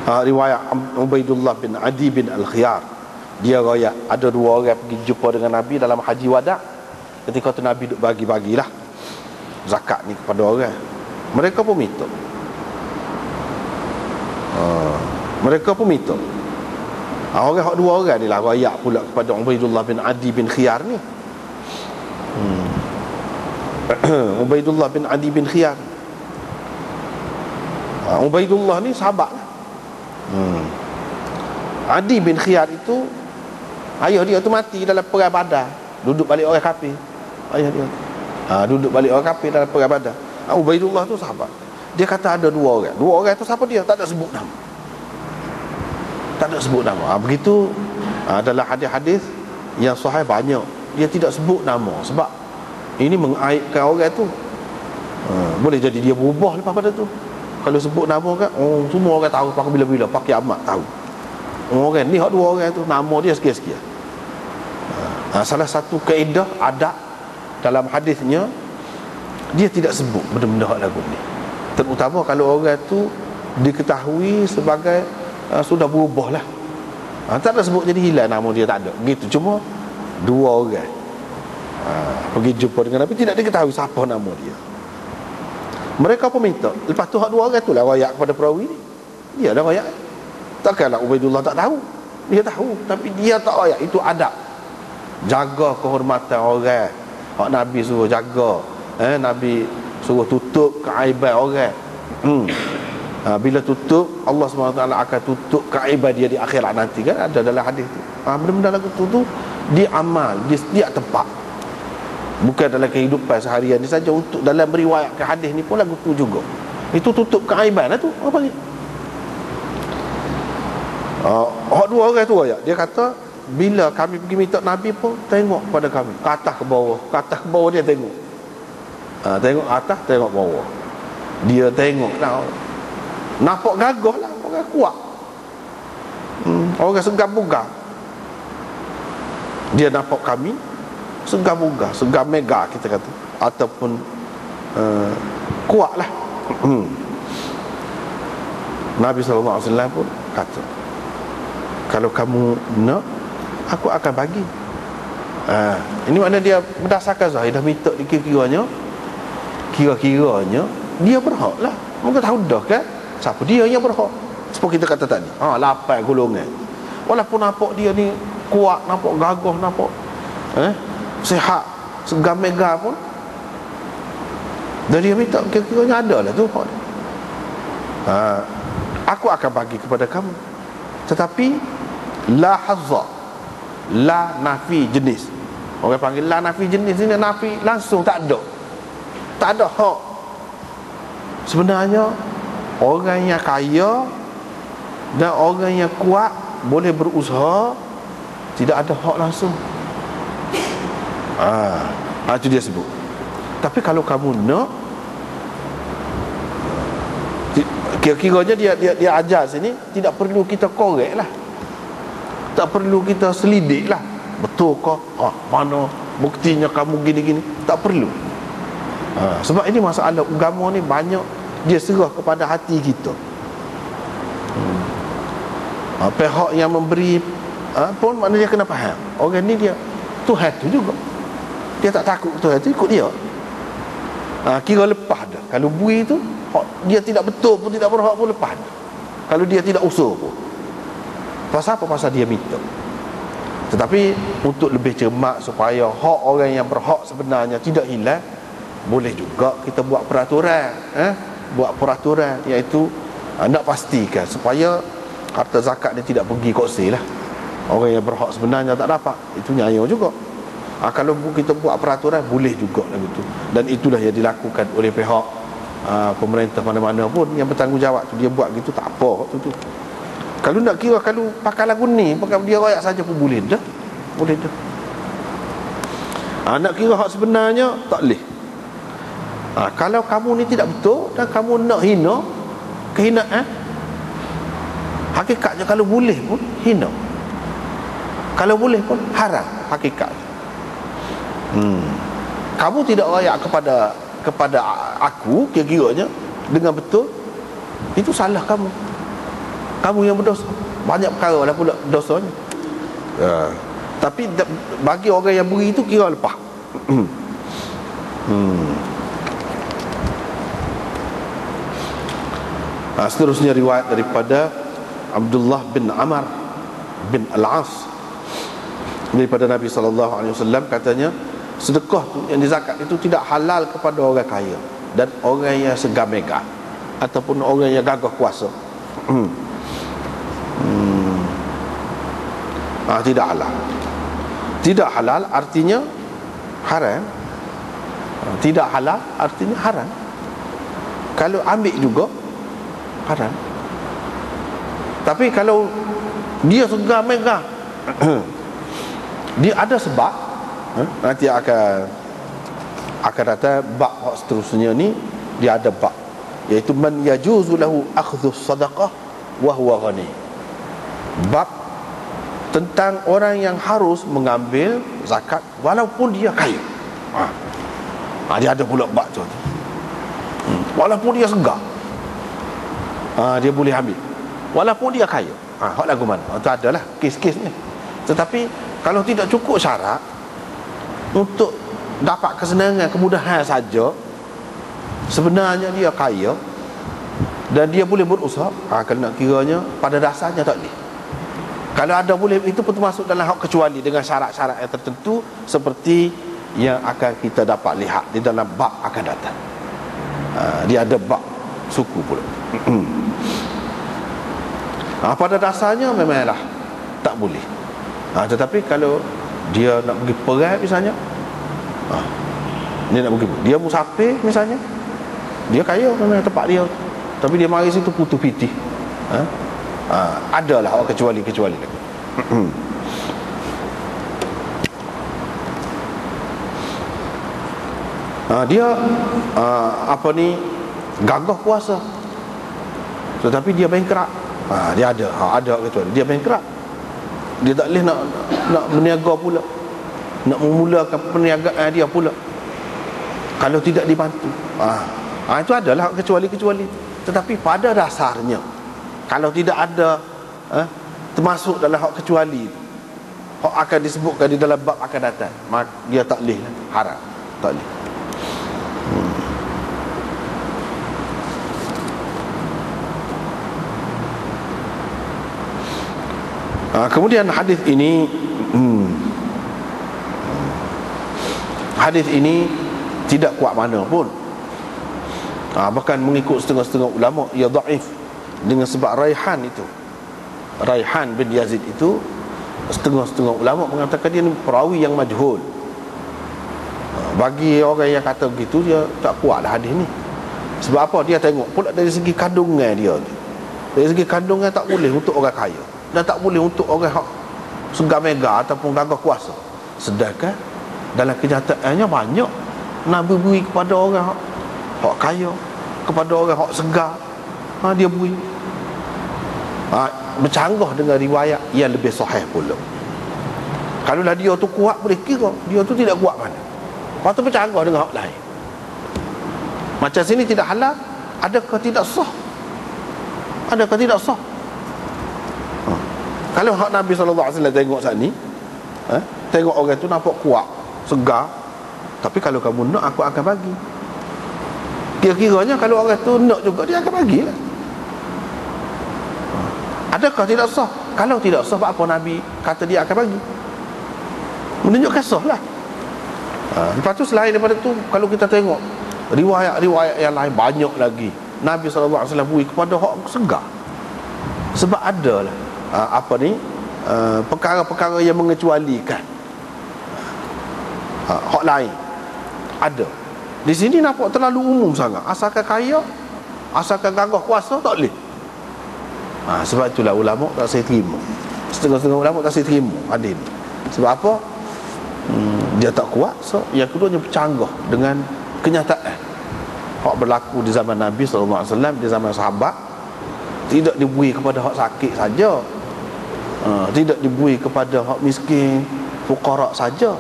Riwayat Ubaidullah bin Adi bin Al-Khiyar, dia royak ada dua orang pergi jumpa dengan Nabi dalam haji wada. Ketika tu Nabi duk bagi-bagilah zakat ni kepada orang. Mereka pun minta. Mereka pun minta. Orang dua orang ni lah royak pula kepada Ubaidullah bin Adi bin Khiyar ni. Ubaidullah bin Adi bin Khiyar. Ubaidullah ni sahabat lah. Adi bin Khiyar itu ayah dia tu mati dalam perang Badar. Duduk balik orang kafir. Ayah dia duduk balik orang kafir dalam perang Badar. Ubaidullah tu sahabat. Dia kata ada dua orang. Dua orang tu siapa dia? Tak ada sebut nama. Tak ada sebut nama. Begitu dalam hadis-hadis yang sahih banyak dia tidak sebut nama, sebab ini mengaibkan orang tu. Boleh jadi dia berubah lepas pada tu. Kalau sebut nama kan, semua orang tahu pakai bila-bila, pakai amat tahu. Orang ni hak dua orang tu nama dia sekian-sekian. Salah satu kaedah adab dalam hadisnya, dia tidak sebut benda-benda hak lagu ni. Terutama kalau orang tu diketahui sebagai sudah berubah lah. Tak ada sebut jadi hilang nama dia, tak ada. Gitu, cuma dua orang pergi jumpa dengan Nabi, tidak diketahui siapa nama dia. Mereka pun minta. Lepas tu hak dua orang tu lah royak kepada perawi ni. Dia dah royak. Takkanlah Ubaidullah tak tahu. Dia tahu, tapi dia tak royak. Itu adab. Jaga kehormatan orang. Hak Nabi suruh jaga. Nabi suruh tutup keaiban orang. Bila tutup, Allah SWT akan tutup keaiban dia di akhirat nanti, kan ada dalam hadis tu. Benda-benda lagu tu dia amal, dia setiap tempat. Bukan dalam kehidupan seharian ni saja, untuk dalam meriwayatkan hadis ni pun lagu tu juga. Itu tutup keaiban lah tu. Apa ni? Hak dua orang tu ayat. Dia kata bila kami pergi minta Nabi pun tengok pada kami, ke atas ke bawah. Ke atas ke bawah dia tengok. Tengok atas, tengok bawah. Dia tengok lah. Nampak gagah lah, orang kuat. Orang segar-bugar. Dia nampak kami segar-bugar, segar mega kita kata, ataupun kuat lah. Nabi SAW pun kata, kalau kamu nak, aku akan bagi. Ini makna dia berdasarkan zahir, dah minta kira-kiranya dia berhak lah. Mungkin tahu dah kan siapa dia yang berhak. Seperti kita kata tadi, 8 golongan. Walaupun nampak dia ni kuat, nampak gagah, nampak sihat, segar mega pun, dan dia minta kira-kiranya ada lah tu. Aku akan bagi kepada kamu. Tetapi la hazza, la nafi jenis. Orang panggil la nafi jenis ni, nafi langsung tak ada. Tak ada hak. Sebenarnya orang yang kaya dan orang yang kuat boleh berusaha, tidak ada hak langsung. Itu dia sebut. Tapi kalau kamu nak, kira-kiranya dia ajar sini, tidak perlu kita korek lah, tak perlu kita selidik lah, betul ke mana buktinya kamu gini-gini, tak perlu. Sebab ini masalah agama ni banyak dia serah kepada hati kita. Pihak yang memberi pun maknanya kena faham, orang ni dia Tuhan tu juga, dia tak takut Tuhan tu, ikut dia. Kira lepas dah. Kalau bui tu dia tidak betul pun, tidak berhak pun, lepas dah. Kalau dia tidak usul pun. Pasal apa? Pasal dia minta. Tetapi untuk lebih cermat supaya hak orang yang berhak sebenarnya tidak hilang, boleh juga kita buat peraturan, buat peraturan, iaitu nak pastikan supaya harta zakat dia tidak pergi koksi lah. Orang yang berhak sebenarnya tak dapat, itu nyaya juga. Kalau kita buat peraturan, boleh juga lah gitu. Dan itulah yang dilakukan oleh pihak pemerintah mana-mana pun yang bertanggungjawab tu. Dia buat gitu tak apa tu. Kalau nak kira, kalau pakai lagu ni, pakai dia royak saja pun boleh dah. Boleh dah. Nak kira hak sebenarnya tak boleh. Kalau kamu ni tidak betul dan kamu nak hina, kehinaan, hakikatnya kalau boleh pun hina, kalau boleh pun haram hakikatnya. Kamu tidak layak kepada aku, kira-kiranya dengan betul, itu salah kamu. kamu yang berdosa. Banyak perkara lah pula dosanya. Tapi bagi orang yang beri itu kira lepas. Seterusnya riwayat daripada Abdullah bin Amr bin Al-As daripada Nabi SAW, katanya sedekah tu yang dizakat itu tidak halal kepada orang kaya dan orang yang segah-megah ataupun orang yang gagah kuasa. Tidak halal. Tidak halal artinya haram. Tidak halal artinya haram. Kalau ambil juga haram. Tapi kalau dia segah-megah, dia ada sebab, nanti akan datang bab seterusnya ni, dia ada bab, iaitu man yajuzu lahu akhdhu sadaqah wa huwa ghani. Bab tentang orang yang harus mengambil zakat walaupun dia kaya. Dia ada pula bab tu. Walaupun dia segah, dia boleh ambil walaupun dia kaya. Hak lagu mana? Itu adalah kes-kes ni. Tetapi kalau tidak cukup syarat untuk dapat kesenangan, kemudahan saja, sebenarnya dia kaya dan dia boleh berusaha, kalau nak kiranya pada dasarnya tak boleh. Kalau ada boleh, itu pun termasuk dalam hak kecuali dengan syarat-syarat yang tertentu seperti yang akan kita dapat lihat di dalam bab akan datang. Dia ada bab suku pula. Pada dasarnya memanglah tak boleh. Tetapi kalau dia nak pergi perang misalnya, dia nak pergi, dia musafir misalnya, dia kaya memang tempat dia, tapi dia mari situ putu pitih, adalah orang kecuali-kecuali lagi. Dia gagah kuasa, tetapi dia bangkrut. Dia ada kecuali dia bangkrut. Dia tak boleh nak berniaga pula, nak memulakan perniagaan dia pula kalau tidak dibantu. Itu adalah kecuali-kecuali. Tetapi pada dasarnya kalau tidak ada termasuk dalam hak kecuali, hak akan disebutkan di dalam bab akan datang, maka dia tak boleh, haram, tak boleh. Kemudian hadis ini tidak kuat mana pun. Bahkan mengikut setengah-setengah ulama ia dhaif dengan sebab Raihan bin Yazid itu, setengah-setengah ulama mengatakan dia ni perawi yang majhul. Bagi orang yang kata begitu, dia tak kuatlah hadis ni. Sebab apa? Dia tengok pula dari segi kandungan dia. Dari segi kandungan tak boleh untuk orang kaya dan tak boleh untuk orang hak segah-megah ataupun gagah kuasa. Sedangkan dalam kenyataannya banyak Nabi beri kepada orang hak kaya, kepada orang hak segah, dia beri. Bercanggah dengan riwayat yang lebih sahih pula. Kalaulah dia tu kuat, boleh kira dia tu tidak kuat mana. Lepas tu bercanggah dengan hak lain. Macam sini tidak halal, adakah tidak sah? Adakah tidak sah? Kalau hak Nabi SAW tengok saat ni, tengok orang tu nampak kuat, segar, tapi kalau kamu nak, aku akan bagi. Kira-kiranya kalau orang tu nak juga, dia akan bagilah. Adakah tidak sah? Kalau tidak sah, apa Nabi kata dia akan bagi? Menunjukkan sah lah. Lepas tu selain daripada tu, kalau kita tengok riwayat-riwayat yang lain banyak lagi, Nabi SAW beri kepada hak segar. Sebab adalah perkara-perkara yang mengecualikan hak lain. Ada. Di sini nampak terlalu umum sangat. Asalkan kaya, asalkan gagah kuasa, tak boleh. Sebab itulah ulama tak saya terima. Setengah-setengah ulama tak saya terima hadis ni. Sebab apa? Dia tak kuat. So, yang keduanya bercanggah dengan kenyataan hak berlaku di zaman Nabi SAW, di zaman sahabat. Tidak diberi kepada hak sakit saja, tidak diberi kepada hak miskin, fuqara saja.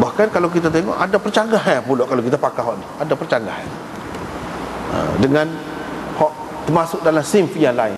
Bahkan kalau kita tengok, ada percanggahan pula kalau kita pakai hak ni. Ada percanggahan dengan hak termasuk dalam sinf yang lain.